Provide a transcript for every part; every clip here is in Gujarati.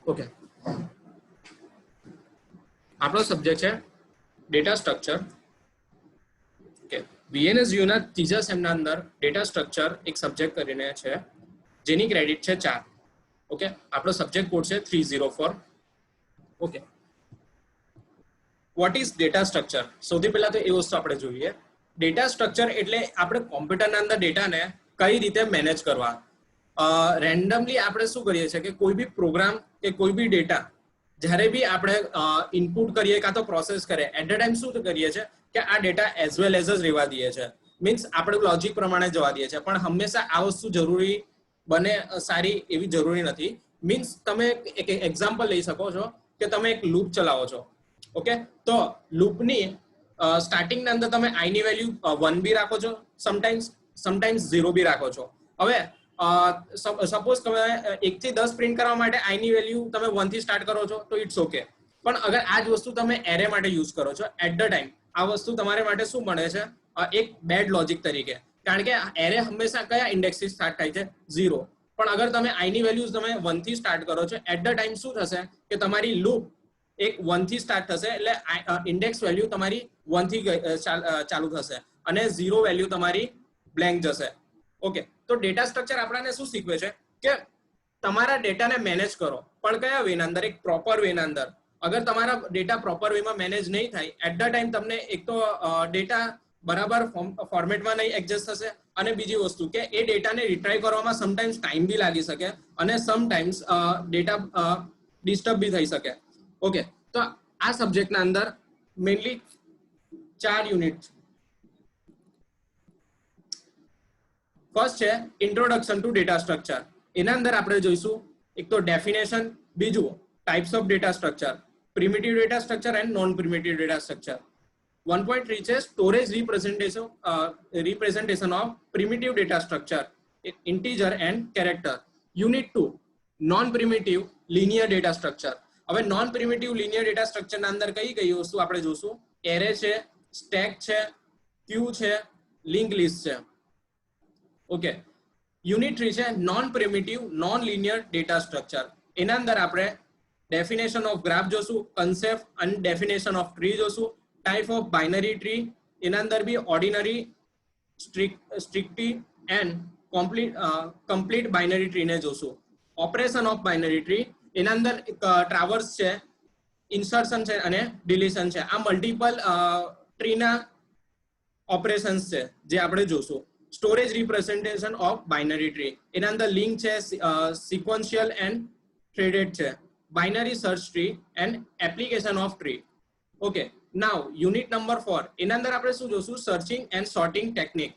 ઓકે, આપણો સબ્જેક્ટ છે ડેટા સ્ટ્રક્ચર. ઓકે, VNSU ના ત્રીજા સેમના અંદર ડેટા સ્ટ્રક્ચર એક સબ્જેક્ટ કરીને છે જેની ક્રેડિટ છે 4. ઓકે, આપણો સબ્જેક્ટ કોડ છે 304. Okay, what is data structure? સૌથી પહેલા તો એ વસ્તુ આપણે જોઈએ. ડેટા સ્ટ્રક્ચર એટલે આપણે કોમ્પ્યુટરના અંદર ડેટાને કઈ રીતે મેનેજ કરવા. રેન્ડમલી આપણે શું કરીએ છીએ કે કોઈ બી પ્રોગ્રામ કે કોઈ બી ડેટા જ્યારે બી આપણે ઇનપુટ કરીએ કાં તો પ્રોસેસ કરીએ, એટ ધ ટાઈમ શું કરીએ છીએ કે આ ડેટા એઝ વેલ એઝ જ રહેવા દઈએ છીએ. મીન્સ આપણે લોજિક પ્રમાણે જવા દઈએ છીએ, પણ હંમેશા આ વસ્તુ જરૂરી બને સારી એવી જરૂરી નથી. મીન્સ તમે એક એક્ઝામ્પલ લઈ શકો છો કે તમે એક લૂપ ચલાવો છો. ઓકે, તો લૂપની સ્ટાર્ટિંગના અંદર તમે આઈ ની વેલ્યુ 1 બી રાખો છો, સમટાઈમ્સ 0 બી રાખો છો. હવે સપોઝ તમે 1 થી 10 પ્રિન્ટ કરવા માટે આઈ ની વેલ્યુ તમે 1 થી સ્ટાર્ટ કરો છો તો ઇટ્સ ઓકે. પણ અગર આ જ વસ્તુ તમે એરે માટે યુઝ કરો છો એટ ધ ટાઈમ, આ વસ્તુ તમારે માટે શું મળે છે? એક બેડ લોજિક તરીકે. કારણ કે એરે હંમેશા કયા ઇન્ડેક્સથી સ્ટાર્ટ થાય છે? 0. પણ અગર તમે આઈ ની વેલ્યુઝ તમે 1 થી સ્ટાર્ટ કરો છો એટ ધ ટાઈમ શું થશે કે તમારી લૂપ એક 1 થી સ્ટાર્ટ થશે, એટલે ઇન્ડેક્સ વેલ્યુ તમારી 1 થી ચાલુ થશે અને 0 વેલ્યુ તમારી બ્લેન્ક જશે. ઓકે, તો ડેટા સ્ટ્રક્ચર આપણને શું શીખવે છે કે તમારા ડેટાને મેનેજ કરો, પણ કયા વેના અંદર? એક પ્રોપર વેના અંદર. અગર તમારા ડેટા પ્રોપર વેમાં મેનેજ નહીં થાય એટ ધ ટાઈમ તમને એક તો ડેટા બરાબર ફોર્મેટમાં નહીં એડજસ્ટ થશે, અને બીજી વસ્તુ કે એ ડેટાને રિટ્રાઈવ કરવામાં સમટાઈમ્સ ટાઈમ બી લાગી શકે અને સમટાઈમ્સ ડેટા ડિસ્ટર્બ બી થઈ શકે. ઓકે, તો આ સબ્જેક્ટના અંદર મેઇનલી 4 યુનિટ. ફર્સ્ટ છે ઇન્ટ્રોડક્શન ટુ ડેટા સ્ટ્રક્ચર. એના અંદર આપણે જોઈશું એક તો ડેફિનેશન, બીજું types of data structure, primitive data structure and non primitive data structure. 1.3 છે storage representation of primitive data structure, integer and character. Unit 2 non primitive linear data structure. હવે નોન પ્રિમિટિવ લિનિયર ડેટા સ્ટ્રક્ચરના અંદર કઈ કઈ વસ્તુ આપણે જોશું? એરે છે, સ્ટેક છે, ક્યુ છે, લિંક લિસ્ટ છે. ઓકે, યુનિટ 3 છે non primitive non linear data structure. એના અંદર આપણે ડેફિનેશન ઓફ ગ્રાફ જોશું, કન્સેપ્ટ અને ડેફિનેશન ઓફ ટ્રી જોશું, ટાઈપ ઓફ બાઇનરી ટ્રી, એના અંદર બી ઓર્ડિનરી, સ્ટ્રિક્ટી એન્ડ કમ્પ્લીટ બાઇનરી ટ્રીને જોશું. ઓપરેશન ઓફ બાઇનરી ટ્રી, એના અંદર ટ્રાવર્સ છે, ઇન્સર્શન છે અને ડિલીશન છે. આ મલ્ટિપલ ટ્રીના ઓપરેશન્સ છે જે આપણે જોશું. Storage representation of binary tree, એના અંદર લિંક છે, સિક્વન્શિયલ એન્ડ થ્રેડેડ છે, binary search tree and application of tree. Okay, now unit number 4, એના અંદર આપણે શું જોશું? Searching and sorting technique.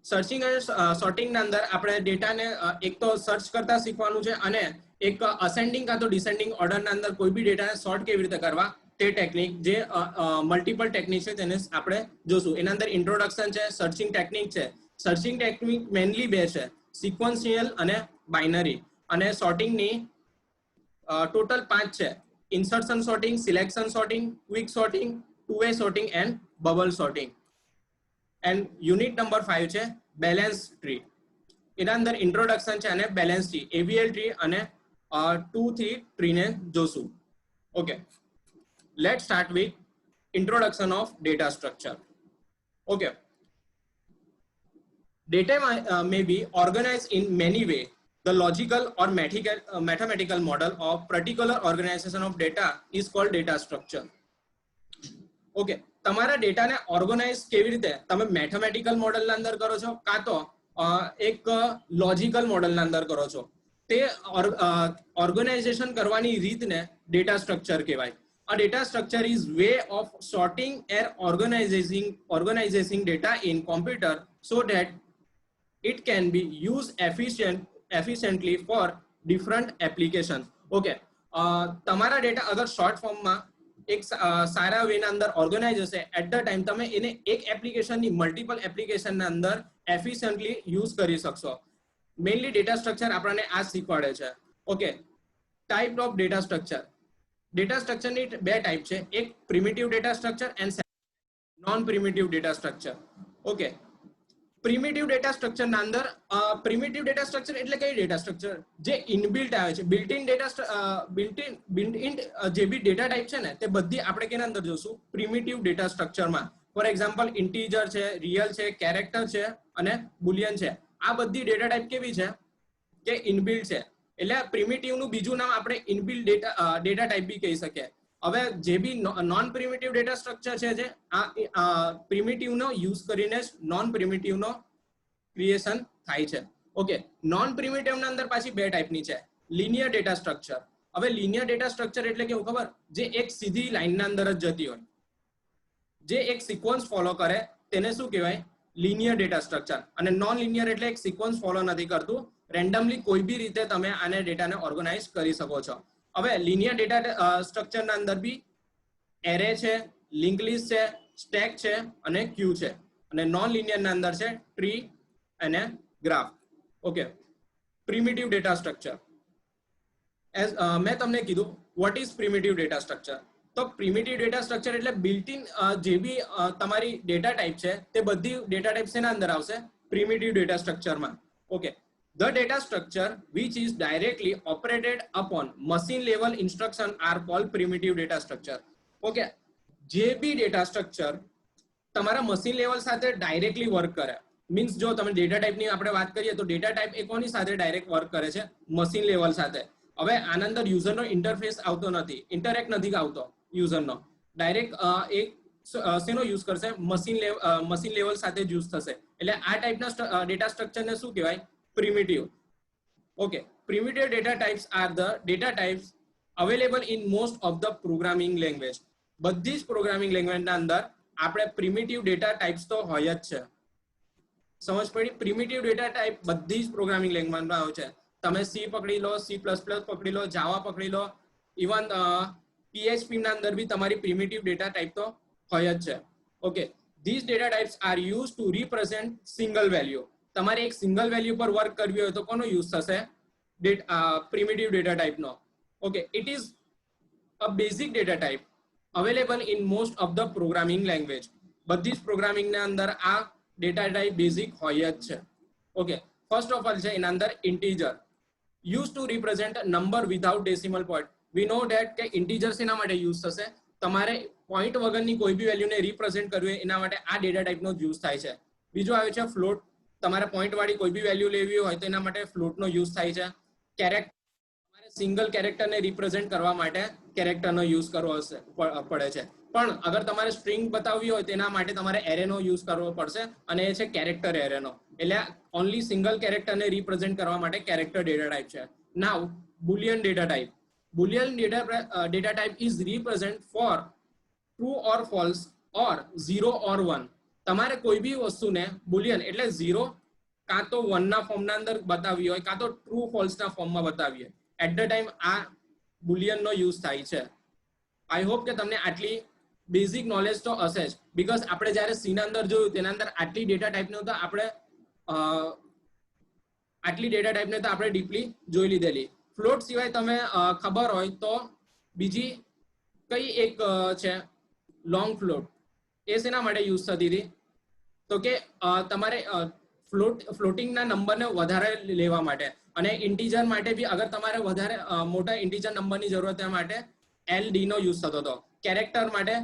Searching અને સોર્ટિંગના અંદર આપણે ડેટાને એક તો સર્ચ કરતા શીખવાનું છે અને એક અસેન્ડિંગ કાં તો ડિસેન્ડિંગ ઓર્ડરના અંદર કોઈ બી ડેટાને સોર્ટ કેવી રીતે કરવા તે ટેકનિક, જે મલ્ટિપલ ટેકનિક છે તેને આપણે જોશું. એના અંદર ઇન્ટ્રોડક્શન છે, સર્ચિંગ ટેકનિક છે. સર્ચિંગ ટેકનિક મેનલી 2 છે, સિક્વન્શિયલ અને બાઇનરી. અને સોર્ટિંગની ટોટલ 5 છે: insertion sorting, selection sorting, quick sorting, two way sorting and bubble sorting. And unit number 5 છે બેલેન્સ ટ્રી. એના અંદર ઇન્ટ્રોડક્શન છે અને બેલેન્સ ટ્રી, AVL ટ્રી અને 2-3 ટ્રીને જોશું. Okay, let's start with introduction of data structure. Okay, data may be organized in many ways. The logical or mathematical model of particular organization of data is called data structure. Okay, તમારા ડેટાને ઓર્ગેનાઇઝ કેવી રીતે? તમે મેથેમેટિકલ મોડલના અંદર કરો છો કાં તો એક લોજિકલ મોડલના અંદર કરો છો. તે ઓર્ગેનાઇઝેશન કરવાની રીતને ડેટા સ્ટ્રક્ચર કહેવાય. A data structure is way of sorting or organizing data in computer so that it can be used efficiently for different applications. Okay, તમારા ડેટા અગર શોર્ટ ફોર્મમાં એક સારા વેના અંદર ઓર્ગેનાઇઝ હશે, એટ ધ ટાઈમ તમે એને એક એપ્લિકેશનની મલ્ટિપલ એપ્લિકેશનના અંદર એફિશિયન્ટલી યુઝ કરી શકશો. મેઇનલી ડેટા સ્ટ્રક્ચર આપણને આ શીખવાડે છે. Okay, type of data structure. Data સ્ટ્રક્ચરની 2 ટાઈપ છે, એક primitive data structure and non primitive data structure. Okay, primitive data structure ના અંદર પ્રિમિટિવ ડેટા સ્ટ્રક્ચર એટલે કઈ ડેટા સ્ટ્રક્ચર જે ઇનબિલ્ટ આવે છે, બિલ્ટ ઇન જે બી ડેટા ટાઈપ છે ને તે બધી આપણે કેના અંદર જોશું, પ્રિમિટિવ ડેટા સ્ટ્રક્ચરમાં. ફોર એક્ઝામ્પલ ઇન્ટીજર છે, રિયલ છે, કેરેક્ટર છે અને બુલિયન છે. આ બધી ડેટા ટાઈપ કેવી છે કે ઇનબિલ્ટ છે. એટલે પ્રિમિટિવ નું બીજું નામ આપણે ઇનબિલ્ટ ડેટા ટાઈપ બી કહી શકીએ. હવે જે બી નોન પ્રિમિટિવ ડેટા સ્ટ્રક્ચર છે જે આ પ્રિમિટિવ નો યુઝ કરીને જ નોન પ્રિમિટિવ નો ક્રિએશન થાય છે. ઓકે, નોન પ્રિમિટિવ ના અંદર પાછી બે ટાઈપની છે, લિનિયર ડેટા સ્ટ્રક્ચર. હવે લિનિયર ડેટા સ્ટ્રક્ચર એટલે કેવું ખબર, જે એક સીધી લાઈનના અંદર જ જતી હોય, જે એક સિક્વન્સ ફોલો કરે તેને શું કહેવાય, લિનિયર ડેટા સ્ટ્રક્ચર. અને નોન લિનિયર એટલે એક સિક્વન્સ ફોલો નથી કરતું, રેન્ડમલી કોઈ બી રીતે તમે આને ડેટાને ઓર્ગેનાઇઝ કરી શકો છો. હવે લિનિયર ડેટા સ્ટ્રક્ચર ના અંદર બી એરે છે, લિંક લિસ્ટ છે, સ્ટેક છે અને ક્યુ છે. અને નોન લિનિયર ના અંદર છે ટ્રી અને graph. Okay, primitive data structure. મેં તમને કીધું what is primitive data structure. તો પ્રિમિટિવ ડેટા સ્ટ્રક્ચર એટલે બિલ્ટ ઇન જે બી તમારી ડેટા ટાઈપ છે તે બધી ડેટા ટાઈપ શેના અંદર આવશે, પ્રિમિટિવ ડેટા સ્ટ્રક્ચરમાં. Okay, the data structure which is directly operated upon machine level instruction are called primitive data structure. Okay, જે બી ડેટા સ્ટ્રક્ચર તમારા મશીન લેવલ સાથે ડાયરેક્ટલી વર્ક કરે, મીન્સ જો તમે ડેટા ટાઈપની આપણે વાત કરીએ તો ડેટા ટાઈપ એ કોની સાથે ડાયરેક્ટ વર્ક કરે છે, મશીન લેવલ સાથે. હવે આના અંદર યુઝરનો ઇન્ટરફેસ આવતો નથી, ઇન્ટરેક્ટ નથી આવતો યુઝરનો, ડાયરેક્ટ એક શેનો યુઝ કરશે, મશીન લેવલ સાથે જ યુઝ થશે. એટલે આ ટાઈપના ડેટા સ્ટ્રક્ચરને શું કહેવાય, primitive. Okay, primitive data types are the data types available in most of the programming language. બધી જ પ્રોગ્રામિંગ લેંગ્વેજ ના અંદર આપણે પ્રિમિટિવ ડેટા ટાઈપ્સ તો હોય જ છે. સમજ પડી? પ્રિમિટિવ ડેટા ટાઈપ બધી જ પ્રોગ્રામિંગ લેંગ્વેજમાં આવે છે. તમે સી પકડી લો, સી પ્લસ પ્લસ પકડી લો, જાવા પકડી લો, ઇવન PHP ના અંદર બી તમારી પ્રિમિટિવ ડેટા ટાઈપ તો હોય જ છે. Okay, these data types are used to represent single value. તમારે એક સિંગલ વેલ્યુ પર વર્ક કરવી હોય તો કોનો યુઝ થશે, પ્રિમિટિવ ડેટા ટાઈપનો. Okay, it is a basic data type available in most of the programming language. બધી જ પ્રોગ્રામિંગના અંદર આ ડેટા ટાઈપ બેઝિક હોય જ છે. ઓકે, ફર્સ્ટ ઓફ ઓલ છે એના અંદર integer, use to represent number without decimal point. We know that કે ઇન્ટીજર શેના માટે યુઝ થશે, તમારે પોઈન્ટ વગરની કોઈ બી વેલ્યુને રિપ્રેઝેન્ટ કરવી હોય એના માટે આ ડેટા ટાઈપનો યુઝ થાય છે. બીજું આવે છે ફ્લોટ, તમારે પોઈન્ટ વાળી કોઈ બી વેલ્યુ લેવી હોય તો એના માટે ફ્લોટનો યુઝ થાય છે. કેરેક્ટર, તમારે સિંગલ કેરેક્ટરને રિપ્રેઝેન્ટ કરવા માટે કેરેક્ટરનો યુઝ કરવો પડે છે. પણ અગર તમારે સ્ટ્રિંગ બતાવવી હોય તેના માટે તમારે એરેનો યુઝ કરવો પડશે અને એ છે કેરેક્ટર એરેનો. એટલે ઓનલી સિંગલ કેરેક્ટરને રિપ્રેઝેન્ટ કરવા માટે કેરેક્ટર ડેટા ટાઈપ છે. Now boolean data type. Boolean data type is represent for true or false or 0 or 1. તમારે કોઈ બી વસ્તુને બુલિયન એટલે 0 કાં તો 1 ના ફોર્મના અંદર બતાવી હોય કાં તો ટ્રુ ફોલ્સ ના ફોર્મમાં બતાવીએ, એટ ધ ટાઈમ આ બુલિયનનો યુઝ થાય છે. આઈ હોપ કે તમને આટલી બેઝિક નોલેજ તો હશે જ, બીકોઝ આપણે જ્યારે સી ના અંદર જોયું તેના અંદર આટલી ડેટા ટાઈપને તો આપણે ડીપલી જોઈ લીધેલી. ફ્લોટ સિવાય તમે ખબર હોય તો બીજી કઈ એક છે લોંગ ફ્લોટ, એ શેના માટે યુઝ થતી હતી, તો કે તમારે ફ્લોટિંગના નંબરને વધારે લેવા માટે. અને ઇન્ટીજર માટે બી અગર તમારે વધારે મોટા ઇન્ટીજર નંબરની જરૂરત માટે LD નો યુઝ થતો હતો. કેરેક્ટર માટે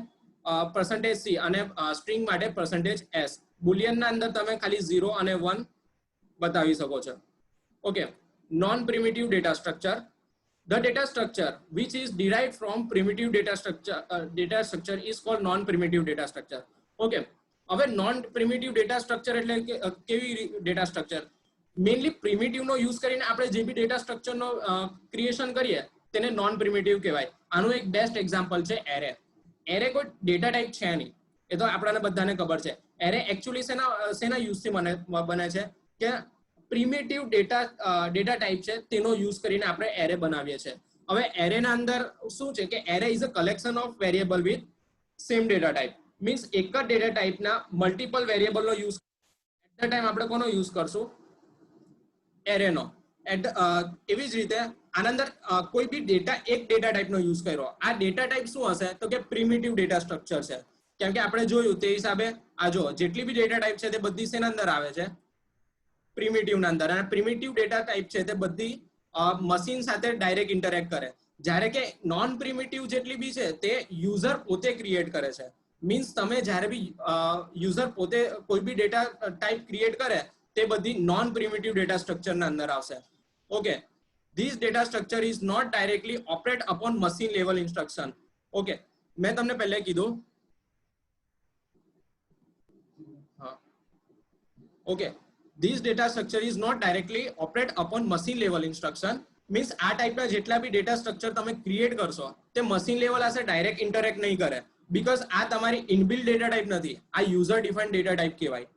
%C અને સ્ટ્રિંગ માટે %S. બુલિયનના અંદર તમે ખાલી 0 અને 1 બતાવી શકો છો. Okay, non primitive data structure. The data structure which is derived from primitive data structure is called non-primitive data structure. Okay, હવે નોન પ્રિમિટિવ ડેટા સ્ટ્રક્ચર એટલે કેવી ડેટા સ્ટ્રક્ચર, મેઇનલી પ્રિમિટિવ નો યુઝ કરીને આપણે જે બી ડેટા સ્ટ્રક્ચરનો ક્રિએશન કરીએ તેને નોન પ્રિમિટિવ કહેવાય. આનું એક બેસ્ટ એક્ઝામ્પલ છે એરે. એરે કોઈ ડેટા ટાઈપ છે નહીં, એ તો આપણને બધાને ખબર છે. એરે એકચ્યુઅલી શેના યુઝથી બને છે કે પ્રિમિટિવ ડેટા ટાઈપ છે તેનો યુઝ કરીને આપણે એરે બનાવીએ છીએ. હવે એરેના અંદર શું છે કે array is a collection of variable with same data type. Means એક જ ડેટા ટાઈપના મલ્ટિપલ વેરિયેબલનો યુઝ એટ ધ ટાઈમ આપણે કોનો યુઝ કરશું, એરેનો. એવી જ રીતે આના અંદર કોઈ બી એક ડેટા ટાઈપનો યુઝ કર્યો. આ ડેટા ટાઈપ શું હશે તો કે પ્રિમિટિવ ડેટા સ્ટ્રક્ચર છે. કેમ કે આપણે જોયું તે હિસાબે આ જો જેટલી બી ડેટા ટાઈપ છે તે બધી શેના અંદર આવે છે, પ્રિમિટિવ ના અંદર. અને પ્રિમિટિવ ડેટા ટાઈપ છે તે બધી મશીન સાથે ડાયરેક્ટ ઇન્ટરેક્ટ કરે, જ્યારે કે નોન પ્રિમિટિવ જેટલી બી છે તે યુઝર પોતે ક્રિએટ કરે છે. મીન્સ તમે જ્યારે બી યુઝર પોતે કોઈ બી ડેટા ટાઈપ ક્રિએટ કરે તે બધી નોન પ્રિમિટિવ ડેટા સ્ટ્રક્ચરના અંદર આવશે. Okay, this data structure is not directly operate upon machine level instruction. Okay, મેં તમને પહેલા કીધું. હા, okay, this data structure is not directly operate upon machine level instruction. Means આ ટાઈપના જેટલા બી ડેટા સ્ટ્રક્ચર તમે ક્રિએટ કરશો તે મશીન લેવલ આસે ડાયરેક્ટ ઇન્ટરેક્ટ નહીં કરે, બીકોઝ આ તમારી ઇનબિલ્ટ ડેટા ટાઈપ નથી, આ યુઝર ડિફાઇન્ડ ડેટા ટાઈપ કહેવાય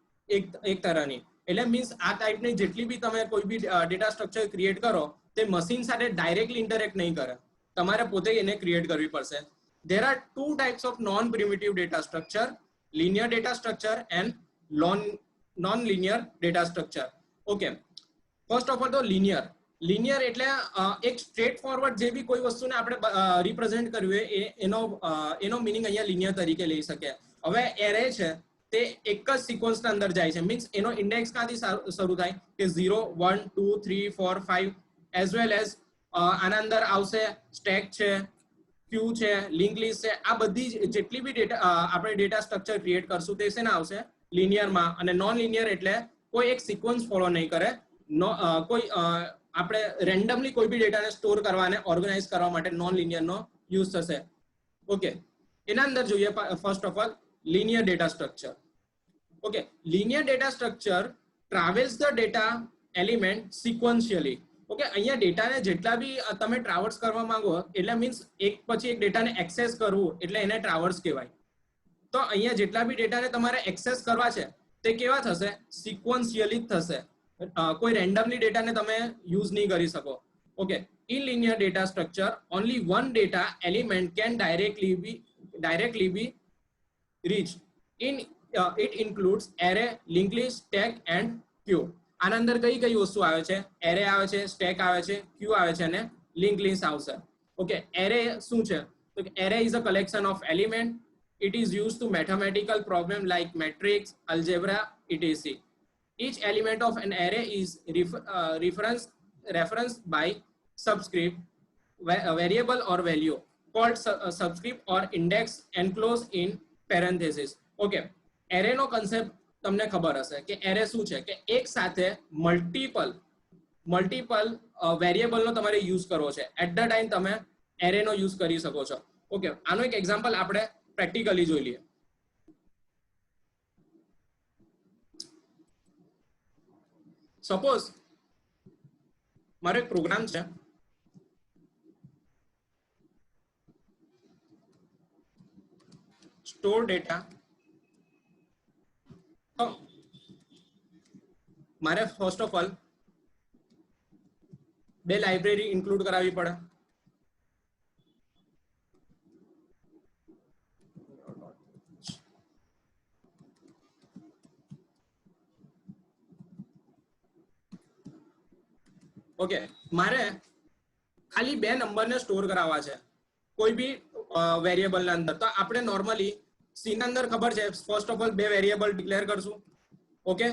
એક તરહની. એટલે મીન્સ આ ટાઈપની જેટલી બી તમે કોઈ બી ડેટા સ્ટ્રક્ચર ક્રિએટ કરો તે મશીન સાથે ડાયરેક્ટલી ઇન્ટરેક્ટ નહીં કરે, તમારે પોતે એને ક્રિએટ કરવી પડશે. There are two types of non-primitive data structure: linear data structure and non-linear data structure. Okay, first of all તો linear એટલે એક સ્ટ્રેટ ફોરવર્ડ જે બી કોઈ વસ્તુને આપણે રિપ્રેઝેન્ટ કરવી હોય એનો મીનિંગ અહીંયા linear તરીકે લઈ શકે. હવે એરે છે તે એક જ સિક્વન્સના અંદર જાય છે, મીન્સ એનો ઇન્ડેક્સ ક્યાંથી શરૂ થાય કે 0 1 2 3 4 5 એઝ વેલ એઝ આના અંદર આવશે સ્ટેક છે, ક્યુ છે, લિંક લિસ્ટ છે. આ બધી જેટલી બી ડેટા આપણે ડેટા સ્ટ્રક્ચર ક્રિએટ કરશું તે શેના આવશે, લિનિયરમાં. અને નોન લિનિયર એટલે કોઈ એક સિક્વન્સ ફોલો નહીં કરે, કોઈ આપણે રેન્ડમલી કોઈ બી ડેટાને સ્ટોર કરવા અને ઓર્ગેનાઇઝ કરવા માટે નોન લિનિયરનો યુઝ થશે. ઓકે, એના અંદર જોઈએ first of all linear data structure. Okay, linear data structure travels the data element sequentially. Okay, અહીંયા ડેટાને જેટલા બી તમે ટ્રાવર્સ કરવા માંગો એટલે મીન્સ એક પછી એક ડેટાને એક્સેસ કરવું એટલે એને ટ્રાવર્સ કહેવાય. તો અહીંયા જેટલા બી ડેટાને તમારે એક્સેસ કરવા છે તે કેવા થશે, સિક્વન્શિયલી થશે, કોઈ રેન્ડમલી ડેટાને તમે યુઝ નહીં કરી શકો. Okay, in linear data structure only one data element can directly be reached. It includes array, linked list, stack and queue. આના અંદર કઈ કઈ વસ્તુ આવે છે, એરે આવે છે, સ્ટેક આવે છે, ક્યુ આવે છે અને લિંક લિસ્ટ આવશે. ઓકે, એરે શું છે તો array is a collection of element. It is used to mathematical problem like matrix, algebra, etc. Each element of an array is referenced by subscript, variable or value called subscript or index enclosed in parenthesis. Okay, array નો કન્સેપ્ટ તમને ખબર હશે કે એરે શું છે, કે એક સાથે મલ્ટિપલ વેરિયેબલનો તમારે યુઝ કરવો છે. એટ ધ ટાઈમ તમે એરેનો યુઝ કરી શકો છો. ઓકે, આનો એક એક્ઝામ્પલ આપણે પ્રેક્ટિકલી જોઈ લઈએ. સપોઝ મારો એક પ્રોગ્રામ છે, સ્ટોર ડેટા. તો મારે ફર્સ્ટ ઓફ ઓલ બે લાઇબ્રેરી ઇન્ક્લુડ કરાવવી પડે. ઓકે, મારે ખાલી બે નંબરને સ્ટોર કરાવવા છે કોઈ બી વેરિયેબલના અંદર. તો આપણે નોર્મલી સી ના અંદર ખબર છે ફર્સ્ટ ઓફ ઓલ બે વેરિયેબલ ડિક્લેર કરશું. ઓકે,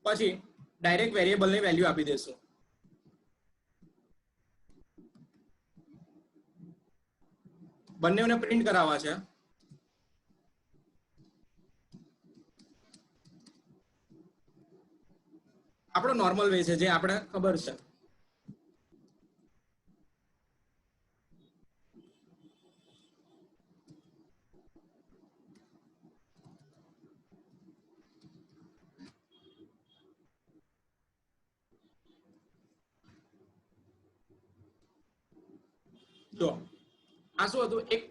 પછી ડાયરેક્ટ વેરિયેબલની વેલ્યુ આપી દેશું. બંનેને પ્રિન્ટ કરાવવા છે. આપણો નોર્મલ વે છે જે આપણે ખબર છે. જો આ શું હતું, એક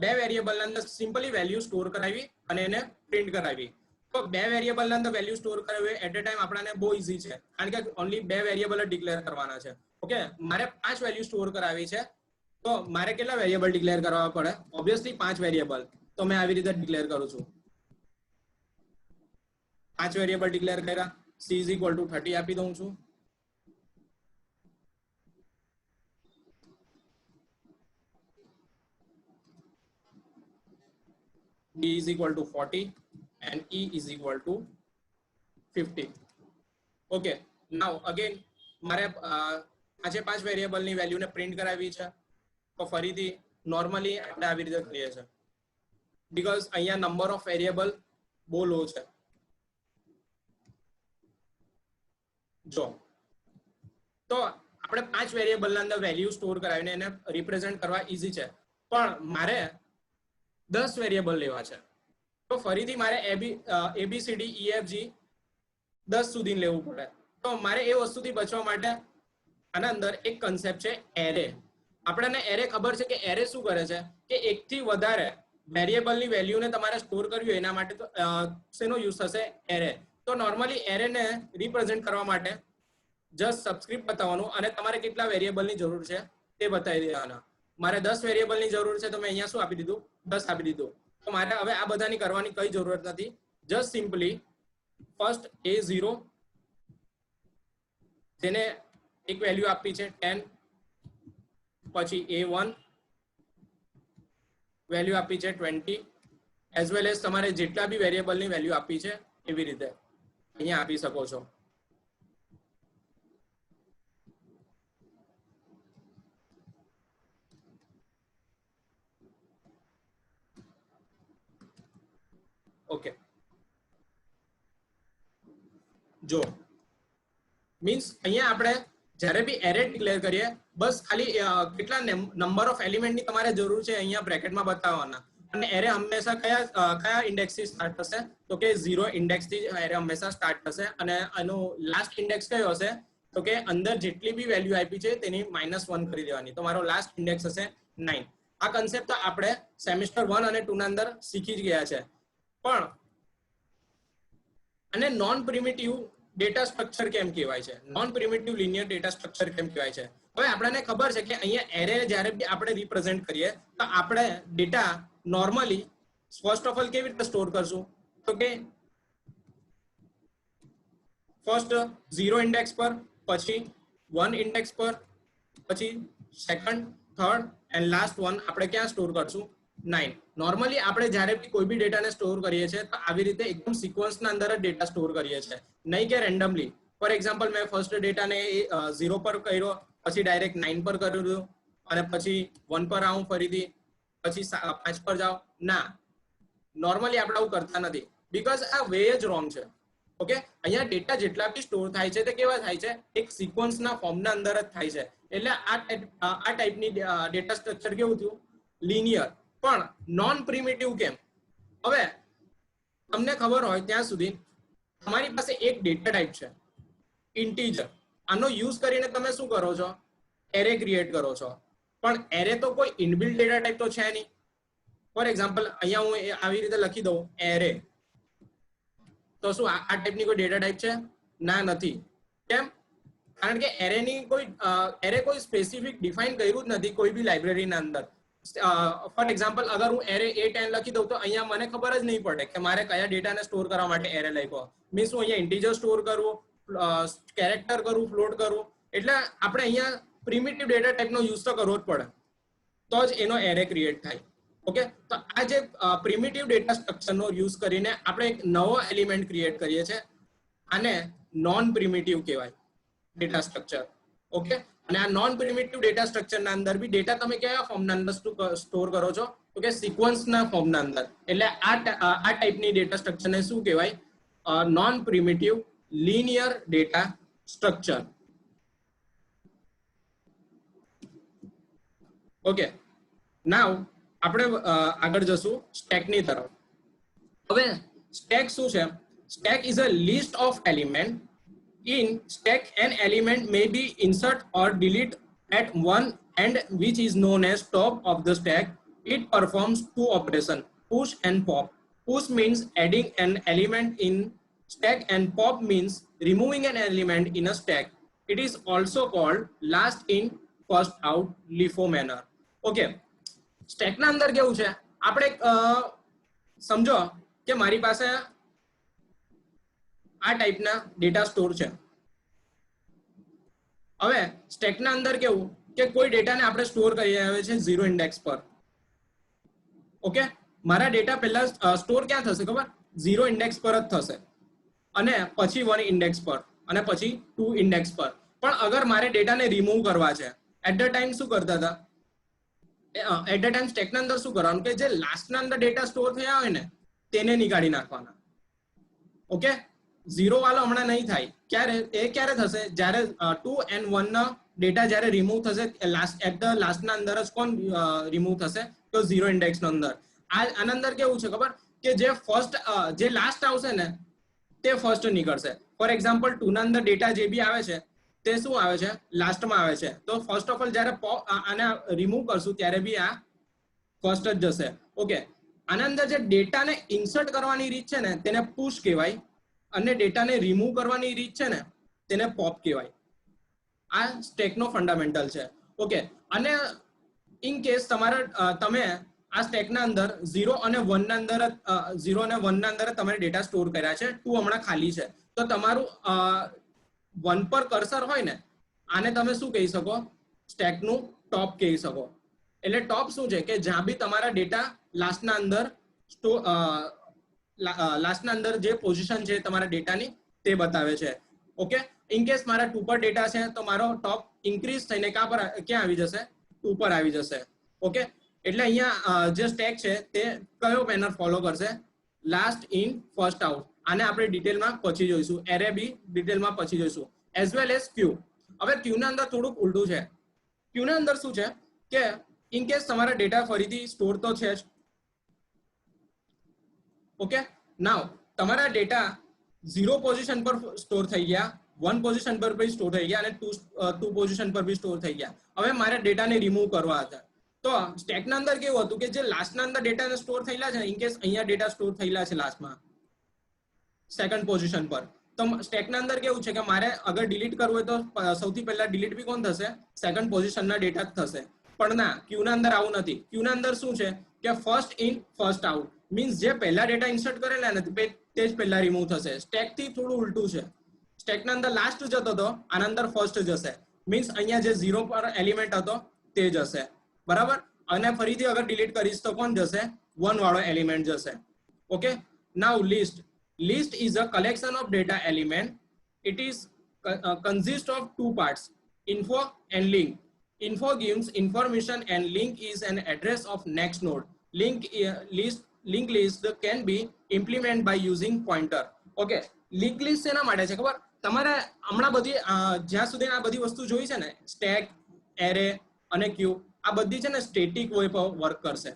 બે વેરિયેબલ અંદર સિમ્પલી વેલ્યુ સ્ટોર કરાવી અને એને પ્રિન્ટ કરાવી. તો બે વેરિયેબલ અંદર વેલ્યુ સ્ટોર કરાવી એટ અ ટાઈમ આપણને બહુ ઈઝી છે, કારણ કે ઓનલી બે વેરિયેબલ જ ડિક્લેર કરવાના છે. ઓકે, મારે 5 વેલ્યુ સ્ટોર કરાવી છે તો મારે કેટલા વેરિયેબલ ડિક્લેર કરવા પડે, ઓબ્વિયસલી 5 વેરિયેબલ. તો મેં આવી રીતે ડિક્લેર કરું છું. 5 વેરિયેબલ ડિક્લેર કર્યા, c = 30 આપી દઉં છું. D is equal to 40 and E is equal to 50. Okay, now again મારે પાંચ વેરિયેબલની વેલ્યુને પ્રિન્ટ કરાવી છે, તો ફરીથી નોર્મલી આપણે આવી રીતે કરીએ છીએ બીકોઝ અહીંયા નંબર ઓફ વેરિયેબલ બહુ લો છે. જો તો આપણે 5 વેરિયેબલના અંદર વેલ્યુ સ્ટોર કરાવીને એને રિપ્રેઝન્ટ કરવા ઈઝી છે, પણ મારે 10 વેરિયેબલ લેવા છે, તો ફરીથી મારે ABCD EFG 10 સુધી લેવું પડે. તો મારે એ વસ્તુથી બચવા માટે આના અંદર એક કન્સેપ્ટ છે એરે. આપણને એરે ખબર છે કે એરે શું કરે છે કે એકથી વધારે વેરિયેબલની વેલ્યુને તમારે સ્ટોર કરવી હોય એના માટે તો શેનો યુઝ થશે? એરે. તો નોર્મલી એરેને રિપ્રેઝન્ટ કરવા માટે જસ્ટ સબસ્ક્રિપ્ટ બતાવવાનું અને તમારે કેટલા વેરિયેબલની જરૂર છે તે બતાવી દેવાના. મારે 10 વેરિયેબલની જરૂર છે તો મેં અહીંયા શું આપી દીધું? 10 આપી દીધું. તો મારે હવે આ બધાની કરવાની કઈ જરૂરત નથી. જસ્ટ સિમ્પલી ફર્સ્ટ A0 જેને એક વેલ્યુ આપી છે 10, પછી A1 વેલ્યુ આપી છે 20 એઝ વેલ એઝ તમારે જેટલા બી વેરિયેબલની વેલ્યુ આપી છે એવી રીતે અહીંયા આપી શકો છો. ઓકે, જો મીન્સ અહીંયા આપણે જ્યારે બી એરે ડિક્લેર કરીએ બસ ખાલી કેટલા નંબર ઓફ એલિમેન્ટની તમારે જરૂર છે અહીંયા બ્રેકેટમાં બતાવવાના. અને એરે હંમેશા કયા ઇન્ડેક્સથી સ્ટાર્ટ થશે? તો કે 0 ઇન્ડેક્સથી એરે હંમેશા સ્ટાર્ટ થશે. અને આનો લાસ્ટ ઇન્ડેક્સ કયો હશે? તો કે અંદર જેટલી બી વેલ્યુ આપી છે તેની -1 કરી દેવાની. તો મારો લાસ્ટ ઇન્ડેક્સ હશે 9. આ કન્સેપ્ટ તો આપણે સેમિસ્ટર 1 અને 2 ના અંદર શીખી જ ગયા છે. પણ અને નોન પ્રિમિટિવ ડેટા સ્ટ્રક્ચર કેમ કહેવાય છે? Non primitive linear data structure કેમ કહેવાય છે? હવે આપણને ખબર છે કે અહીંયા એરે જ્યારે બી આપણે રિપ્રેઝન્ટ કરીએ તો આપણે data normally first of all કેવી રીતે સ્ટોર કરશું? તો કે ફર્સ્ટ 0 ઇન્ડેક્સ પર, પછી 1 ઇન્ડેક્સ પર, પછી second, third and last one આપણે ક્યાં સ્ટોર કરશું? 9. નોર્મલી આપણે જ્યારે બી કોઈ બી ડેટાને સ્ટોર કરીએ છીએ તો આવી રીતે એકદમ સિક્વન્સના અંદર જ ડેટા સ્ટોર કરીએ છીએ, નહીં કે રેન્ડમલી. ફોર એક્ઝામ્પલ મેં ફર્સ્ટ ડેટાને 0 પર કર્યો, પછી ડાયરેક્ટ 9 પર કર્યું અને પછી 1 પર આવું ફરીથી, પછી 5 પર જાઓ. ના, નોર્મલી આપણે આવું કરતા નથી બીકોઝ આ વે જ રોંગ છે. ઓકે, અહીંયા ડેટા જેટલા બી સ્ટોર થાય છે તે કેવા થાય છે? એક સિક્વન્સના ફોર્મના અંદર જ થાય છે. એટલે આ ટાઈપની ડેટા સ્ટ્રક્ચર કેવું થયું? લિનિયર. પણ નોન પ્રિમિટિવ કેમ? હવે તમને ખબર હોય ત્યાં સુધી તમારી પાસે એક ડેટા ટાઈપ છે ઇન્ટીજર. આનો યુઝ કરીને તમે શું કરો છો? એરે ક્રિએટ કરો છો. પણ એરે તો કોઈ ઇનબિલ્ટ ડેટા ટાઈપ તો છે નહીં. ફોર એક્ઝામ્પલ અહીંયા હું આવી રીતે લખી દઉં એરે, તો શું આ ટાઈપની કોઈ ડેટા ટાઈપ છે? ના, નથી. કેમ? કારણ કે એરે કોઈ સ્પેસિફિક ડિફાઇન કર્યું જ નથી કોઈ બી લાઇબ્રેરીના અંદર. ફોર એક્ઝામ્પલ અગર હું એરે A10 લખી દઉં તો અહીંયા મને ખબર જ નહીં પડે કે મારે કયા ડેટાને સ્ટોર કરવા માટે એરે લખ્યો. મીન્સ હું અહીંયા ઇન્ટીજર સ્ટોર કરું, કેરેક્ટર કરું, ફ્લોટ કરું. એટલે આપણે અહીંયા પ્રિમિટિવ ડેટા ટાઈપનો યુઝ તો કરવો જ પડે, તો જ એનો એરે ક્રિએટ થાય. ઓકે, તો આ જે પ્રિમિટિવ ડેટા સ્ટ્રક્ચરનો યુઝ કરીને આપણે એક નવો એલિમેન્ટ ક્રિએટ કરીએ છીએ. આને નોન પ્રિમિટિવ કહેવાય ડેટા સ્ટ્રક્ચર. ઓકે, અને આ નોન પ્રિમિટિવ ડેટા સ્ટ્રક્ચરના અંદર બી ડેટા તમે કયા ફોર્મના અંદર સ્ટોર કરો છો? તો કે સિક્વન્સના ફોર્મના અંદર. એટલે આ ટાઈપની ડેટા સ્ટ્રક્ચરને શું કહેવાય? Non primitive linear data structure. Okay, now આપણે આગળ જશું સ્ટેકની તરફ. હવે સ્ટેક શું છે? Stack is a list of element. In stack, an element may be insert or delete at one end, which is known as top of the stack. It performs two operations, push and pop. Push means adding an element in stack and pop means removing an element in a stack. It is also called last in first out LIFO manner. Okay, stack ના અંદર કેવું છે? આપણે સમજો કે મારી પાસે આ ટાઈપના ડેટા સ્ટોર છે. હવે સ્ટેકના અંદર કેવું કે કોઈ ડેટાને આપણે સ્ટોર કરી રહ્યા છે 0 ઇન્ડેક્સ પર. ઓકે, મારા ડેટા પહેલા સ્ટોર ક્યાં થશે ખબર? 0 ઇન્ડેક્સ પર જ થશે, અને પછી 1 ઇન્ડેક્સ પર, અને પછી 2 ઇન્ડેક્સ પર. પણ અગર મારે ડેટાને રિમૂવ કરવા છે, એટ ધ ટાઈમ શું કરતા હતા? એટ ધ ટાઈમ સ્ટેકના અંદર શું કરવાનું કે જે લાસ્ટના અંદર ડેટા સ્ટોર થયા હોય ને તેને નીકાળી નાખવાના. ઓકે, 0 વાળો હમણાં નહીં થાય. ક્યારે થશે? જ્યારે 2 and 1 ના ડેટા જ્યારે રિમૂવ થશે, એટ ધ લાસ્ટના અંદર જ કોણ રિમૂવ થશે? તો 0 ઇન્ડેક્સના અંદર. આના અંદર કેવું છે ખબર? કે જે લાસ્ટ આવશે ને તે ફર્સ્ટ નીકળશે. ફોર એક્ઝામ્પલ 2 ના અંદર ડેટા જે બી આવે છે તે શું આવે છે? લાસ્ટમાં આવે છે. તો ફર્સ્ટ ઓફ ઓલ જ્યારે આને રિમૂવ કરશું ત્યારે બી આ ફર્સ્ટ જ જશે. ઓકે, આના અંદર જે ડેટાને ઇન્સર્ટ કરવાની રીત છે ને તેને પુશ કહેવાય, અને ડેટાને રિમૂવ કરવાની રીત છે ને તેને પોપ કહેવાય. આ સ્ટેકનો ફંડામેન્ટલ છે. ઓકે, અને ઇન કેસ તમે આ સ્ટેકના અંદર 0 અને 1 ના અંદર 0 અને 1 ના અંદર તમે ડેટા સ્ટોર કર્યા છે, 2 હમણાં ખાલી છે, તો તમારું 1 પર કર્સર હોય ને આને તમે શું કહી શકો? સ્ટેકનું ટોપ કહી શકો. એટલે ટોપ શું છે કે જ્યાં બી તમારા ડેટા લાસ્ટના અંદર જે પોઝિશન છે તમારા ડેટાની તે બતાવે છે. ઓકે, ઇન કેસ મારા 2 પર ડેટા છે તો મારો ટોપ ઇન્ક્રીઝ થઈને ક્યાં આવી જશે? 2 પર આવી જશે. ઓકે, એટલે અહીંયા જે સ્ટેક છે તે કયો બેનર ફોલો કરશે? Last in first out. આને આપણે ડિટેલમાં પછી જોઈશું. એરે બી ડિટેલમાં પછી જોઈશું, એઝ વેલ એઝ ક્યુ. હવે ક્યુ ના અંદર થોડુંક ઉલટું છે. ક્યુ ના અંદર શું છે કે ઇન કેસ તમારા ડેટા ફરીથી સ્ટોર તો છે જ. ઓકે, નાઉ તમારા ડેટા 0 પોઝિશન પર સ્ટોર થઈ ગયા, 1 પોઝિશન પર બી સ્ટોર થઈ ગયા, અને 2 પોઝિશન પર બી સ્ટોર થઈ ગયા. હવે મારે ડેટાને રિમૂવ કરવા હતા. તો સ્ટેકના અંદર કેવું હતું કે જે લાસ્ટના અંદર ડેટાને સ્ટોર થયેલા છે, ઇન કેસ અહીંયા ડેટા સ્ટોર થયેલા છે લાસ્ટમાં સેકન્ડ પોઝિશન પર, તો સ્ટેકના અંદર કેવું છે કે મારે અગર ડિલીટ કરવું હોય તો સૌથી પહેલા ડિલીટ બી કોણ થશે? સેકન્ડ પોઝિશનના ડેટા જ થશે. પણ ના, ક્યુના અંદર આવું નથી. ક્યુના અંદર શું છે કે first in first out, means જે પહેલા ડેટા ઇન્સર્ટ કરેલા ને તે જ પહેલા રિમૂવ થશે. સ્ટેકથી થોડું ઉલટું છે. સ્ટેકના અંદર લાસ્ટ જતો હતો, આના અંદર ફર્સ્ટ જશે. મીન્સ અહીંયા જે 0 પર એલિમેન્ટ હતો તે જશે. બરાબર? અને ફરીથી અગર ડિલીટ કરીશ તો કોણ જશે? 1 વાળો એલિમેન્ટ જશે. Okay, now list is a collection of data element. It is consist of 2 parts, info and link. Info gives information and link is an address of next node. Link list can be implemented by using pointer. Okay, link list શેના માટે છે ખબર? તમારે હમણાં બધી જ્યાં સુધી આ બધી વસ્તુ જોઈ છે ને, સ્ટેક, એરે અને ક્યુ, આ બધી છે ને સ્ટેટિક વે પર વર્ક કરશે.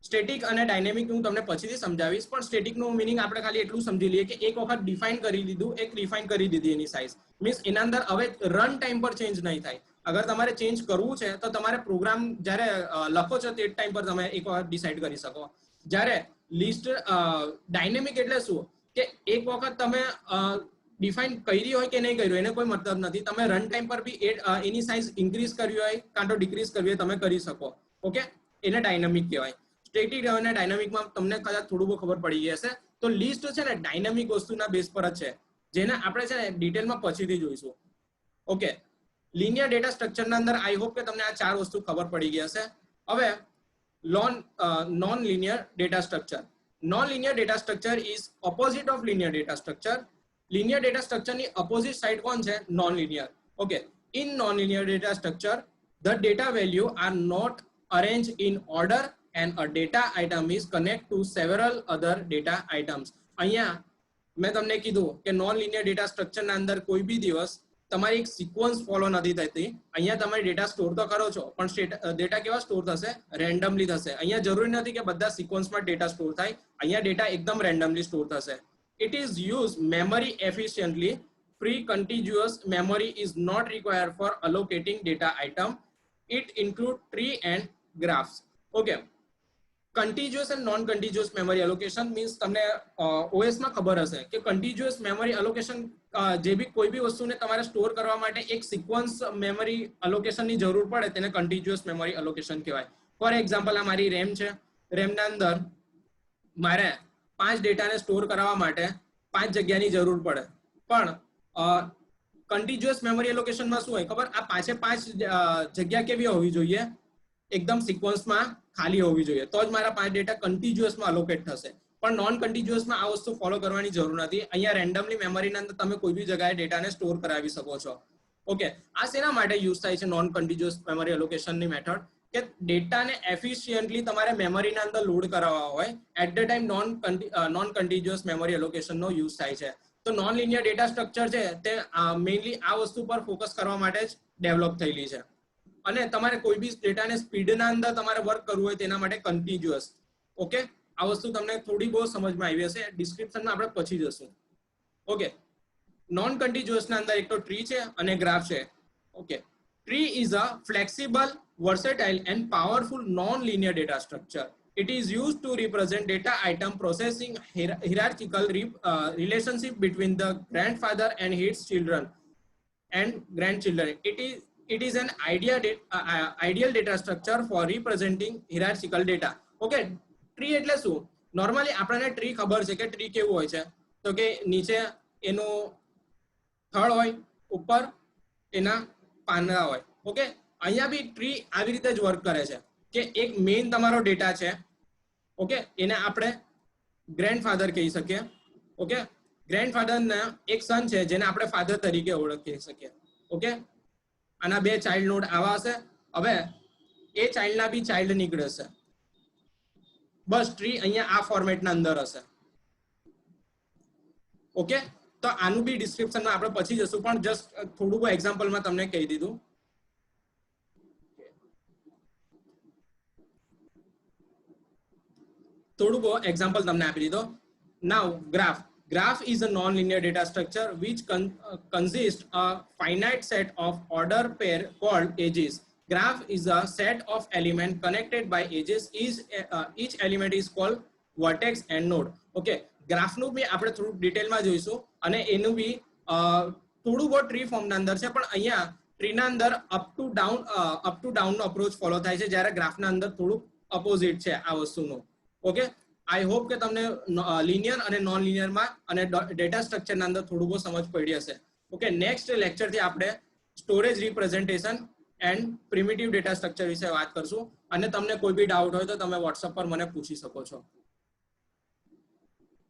સ્ટેટિક અને ડાયનેમિક હું તમને પછીથી સમજાવીશ, પણ સ્ટેટિકનું મિનિંગ આપણે ખાલી એટલું સમજી લઈએ કે એક વખત ડિફાઇન કરી દીધું, એક રિફાઇન કરી દીધી એની સાઇઝ, મીન્સ એના અંદર હવે રન ટાઈમ પર ચેન્જ નહીં થાય. અગર તમારે ચેન્જ કરવું છે તો તમારે પ્રોગ્રામ જ્યારે લખો છો તે ટાઈમ પર તમે એક વખત ડિસાઇડ કરી શકો. જ્યારે લિસ્ટ ડાયનેમિક એટલે શું કે એક વખત તમે ડિફાઇન કરી હોય કે નહીં કર્યું એને કોઈ મતલબ નથી. તમે રન ટાઈમ પર બી એની સાઇઝ ઇન્ક્રીઝ કરવી હોય કાં તો ડિક્રીઝ કરવી હોય તમે કરી શકો. ઓકે, એને ડાયનેમિક કહેવાય. સ્ટેટિક અને ડાયનામિકમાં તમને કદાચ થોડું બહુ ખબર પડી ગઈ હશે. તો લિસ્ટ છે ને ડાયનામિક વસ્તુના બેઝ પર જ છે, જેને આપણે છે ને ડિટેલમાં પછીથી જોઈશું. ઓકે, લિનિયર ડેટા સ્ટ્રક્ચરના અંદર આઈ હોપ કે તમને આ 4 વસ્તુ ખબર પડી ગઈ હશે. હવે non linear data structure. Non linear data structure is opposite of linear data structure. Linear data સ્ટ્રક્ચરની ઓપોઝિટ સાઇડ કોણ છે? Non linear. Okay, in non linear data structure the data value are not arranged in order and a data item is connect to several other data items. અહીંયા મેં તમને કીધું કે નોન લિનિયર ડેટા સ્ટ્રક્ચરના અંદર કોઈ બી દિવસ તમારી એક સિક્વન્સ ફોલો નથી થતી. અહીંયા તમે ડેટા સ્ટોર તો કરો છો પણ ડેટા કેવા સ્ટોર થશે? રેન્ડમલી થશે. અહીંયા જરૂરી નથી કે બધા સિક્વન્સમાં ડેટા સ્ટોર થાય. અહીંયા ડેટા એકદમ રેન્ડમલી સ્ટોર થશે. It is used memory efficiently. Free contiguous memory is not required for allocating data item. It includes tree and graphs. Okay, contiguous and non contiguous memory allocation means તમને OS માં ખબર હશે કે contiguous memory allocation જે બી કોઈ બી વસ્તુને તમારે સ્ટોર કરવા માટે એક સિક્વન્સ મેમરી allocation ની જરૂર પડે તેને contiguous memory allocation કહેવાય. ફોર એક્ઝામ્પલ આ મારી RAM છે, RAM ના અંદર મારે 5 ડેટાને સ્ટોર કરવા માટે 5 જગ્યાની જરૂર પડે, પણ કન્ટિન્યુઅસ મેમરી એલોકેશનમાં શું હોય ખબર? આ 5 જગ્યા કેવી હોવી જોઈએ? એકદમ સિક્વન્સમાં ખાલી હોવી જોઈએ, તો જ મારા 5 ડેટા કન્ટિન્યુઅસમાં અલોકેટ થશે. પણ નોન કન્ટિન્યુઅસમાં આ વસ્તુ ફોલો કરવાની જરૂર નથી. અહીંયા રેન્ડમલી મેમરીના અંદર તમે કોઈ બી જગ્યાએ ડેટાને સ્ટોર કરાવી શકો છો. ઓકે, આ શેના માટે યુઝ થાય છે નોન કન્ટિન્યુઅસ મેમરી એલોકેશનની મેથડ? કે ડેટાને એફિશિયન્ટલી તમારે મેમરીના અંદર લોડ કરાવવા હોય, at the time non continuous memory એલોકેશનનો યુઝ થાય છે. તો નોન લિનિયર ડેટા સ્ટ્રક્ચર છે તે મેઇનલી આ વસ્તુ પર ફોકસ કરવા માટે જ ડેવલપ થયેલી છે. અને તમારે કોઈ બી ડેટાને સ્પીડના અંદર તમારે વર્ક કરવું હોય તેના માટે કન્ટિન્યુઅસ. ઓકે, આ વસ્તુ તમને થોડી બહુ સમજમાં આવી હશે. ડિસ્ક્રિપ્શનમાં આપણે પછી જશું. ઓકે, નોન કન્ટિન્યુઅસના અંદર એક તો ટ્રી છે અને ગ્રાફ છે. Okay, tree is a flexible, versatile and powerful non-linear data structure. It is used to represent data item processing hierarchical relationship between the grandfather and his children and grandchildren. It is an ideal data structure for representing hierarchical data. Okay, tree એટલે શું? નોર્મલી આપણને ટ્રી ખબર છે કે ટ્રી કેવું હોય છે, તો કે નીચે એનું થડ હોય, ઉપર એના પાંદડા હોય. ઓકે, અહીંયા બી ટ્રી આવી રીતે જ વર્ક કરે છે કે એક મેઇન તમારો ડેટા છે. ઓકે, એને આપણે ગ્રેન્ડફાધર કહી શકીએ. ઓકે, ગ્રેન્ડફાધરના એક સન છે જેને આપણે ફાધર તરીકે ઓળખી શકીએ. ઓકે, આના 2 ચાઇલ્ડ નોડ આવા હશે. હવે એ ચાઇલ્ડના બી ચાઇલ્ડ નીકળે છે. બસ ટ્રી અહીંયા આ ફોર્મેટના અંદર હશે. ઓકે, તો આનું બી ડિસ્ક્રિપ્શનમાં આપણે પછી જશું, પણ જસ્ટ થોડું એક્ઝામ્પલમાં તમને કહી દીધું. થોડું બહુ એક્ઝામ્પલ તમને આપી દીધો. નાઉ graph is a non-linear data structure which consists a finite set of order pair called edges. Graph is a set of elements connected by edges. Each element is called vertex and node. Okay, ગ્રાફનું બી આપણે થોડું ડિટેલમાં જોઈશું અને એનું બી થોડું બહુ ટ્રી ફોર્મના અંદર છે, પણ અહીંયા ટ્રીના અંદર અપ ટુ ડાઉનનો અપ્રોચ ફોલો થાય છે, જ્યારે ગ્રાફના અંદર થોડું અપોઝિટ છે આ વસ્તુનું. ઓકે, આઈ હોપ કે તમને લિનિયર અને નોન લિનિયરમાં અને ડેટા સ્ટ્રક્ચરના અંદર થોડું બહુ સમજ પડી હશે. ઓકે, નેક્સ્ટ લેક્ચરથી આપણે storage representation and primitive data structure વિશે વાત કરશું. અને તમને કોઈ બી ડાઉટ હોય તો તમે વોટ્સઅપ પર મને પૂછી શકો છો.